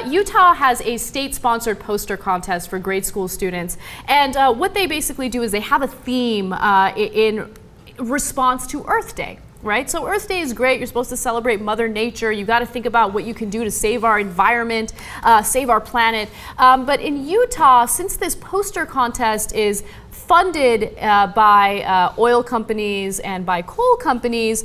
Utah has a state-sponsored poster contest for grade school students, and what they basically do is they have a theme in response to Earth Day. Right? So Earth Day is great. You're supposed to celebrate Mother Nature. You got to think about what you can do to save our environment, save our planet. But in Utah, since this poster contest is funded by oil companies and by coal companies,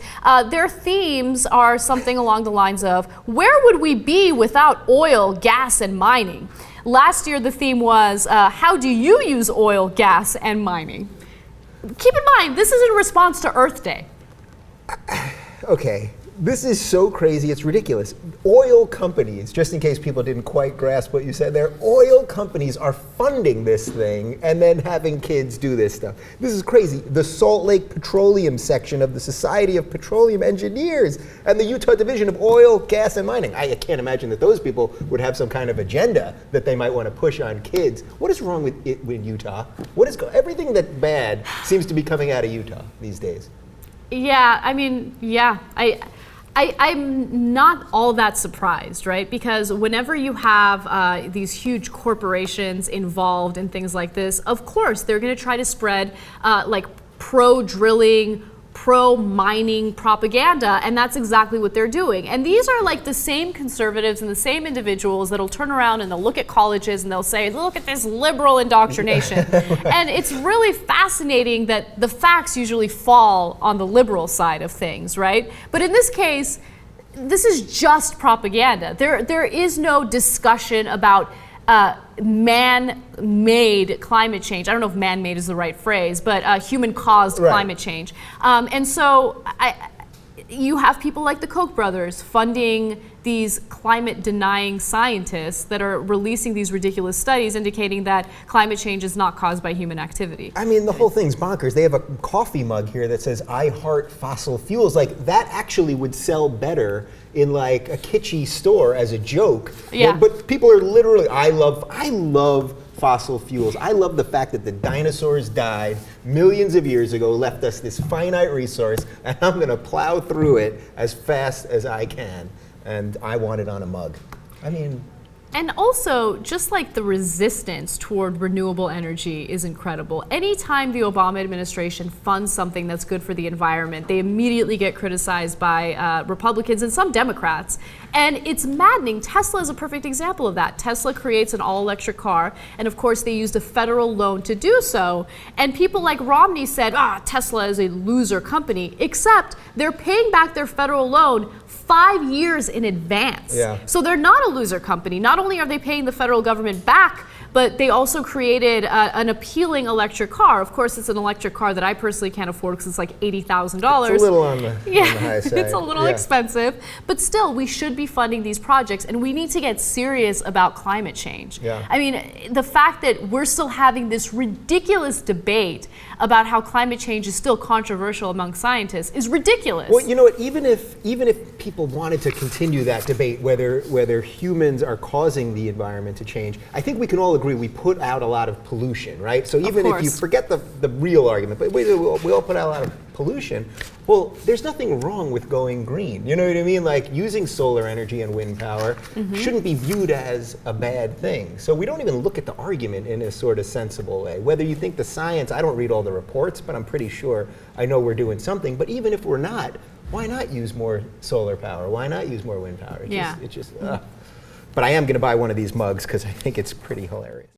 their themes are something along the lines of, where would we be without oil, gas, and mining? Last year, the theme was, how do you use oil, gas, and mining? Keep in mind, this is in response to Earth Day. Okay, this is so crazy, it's ridiculous. Oil companies, just in case people didn't quite grasp what you said there, oil companies are funding this thing and then having kids do this stuff. This is crazy. The Salt Lake Petroleum section of the Society of Petroleum Engineers and the Utah Division of Oil, Gas, and Mining. I can't imagine that those people would have some kind of agenda that they might want to push on kids. What is wrong with Utah? Everything that's bad seems to be coming out of Utah these days. Yeah, I mean, yeah, I'm not all that surprised, right? Because whenever you have these huge corporations involved in things like this, of course, they're going to try to spread like pro-drilling, pro-mining propaganda, and that's exactly what they're doing. And these are like the same conservatives and the same individuals that'll turn around and they'll look at colleges and they'll say, look at this liberal indoctrination. And it's really fascinating that the facts usually fall on the liberal side of things, right? But in this case, this is just propaganda. There is no discussion about man-made climate change. I don't know if man-made is the right phrase, but human-caused climate change. And so you have people like the Koch brothers funding these climate-denying scientists that are releasing these ridiculous studies indicating that climate change is not caused by human activity. I mean, the whole thing's bonkers. They have a coffee mug here that says, I heart fossil fuels. Like, that actually would sell better in like a kitschy store as a joke. Yeah. But people are literally, I love fossil fuels. I love the fact that the dinosaurs died millions of years ago, left us this finite resource, and I'm going to plow through it as fast as I can. And I want it on a mug. I mean... And also, just like the resistance toward renewable energy is incredible. Anytime the Obama administration funds something that's good for the environment, they immediately get criticized by Republicans and some Democrats. And it's maddening. Tesla is a perfect example of that. Tesla creates an all-electric car, and of course they used a federal loan to do so. And people like Romney said, Tesla is a loser company, except they're paying back their federal loan 5 years in advance. Yeah. So they're not a loser company. Not only are they paying the federal government back, but they also created an appealing electric car. Of course, it's an electric car that I personally can't afford because it's like $80,000. It's a little on the high side. It's a little expensive. But still, we should be funding these projects, and we need to get serious about climate change. Yeah. I mean, the fact that we're still having this ridiculous debate about how climate change is still controversial among scientists is ridiculous. Well, you know what? Even if people wanted to continue that debate, whether humans are causing the environment to change, I think we can all agree we put out a lot of pollution, right? So even if you forget the real argument, but we all put out a lot of pollution. Well, there's nothing wrong with going green. You know what I mean? Like using solar energy and wind power shouldn't be viewed as a bad thing. So we don't even look at the argument in a sort of sensible way. Whether you think the science, I don't read all the reports, but I'm pretty sure I know we're doing something. But even if we're not, why not use more solar power? Why not use more wind power? It's just, but I am going to buy one of these mugs because I think it's pretty hilarious.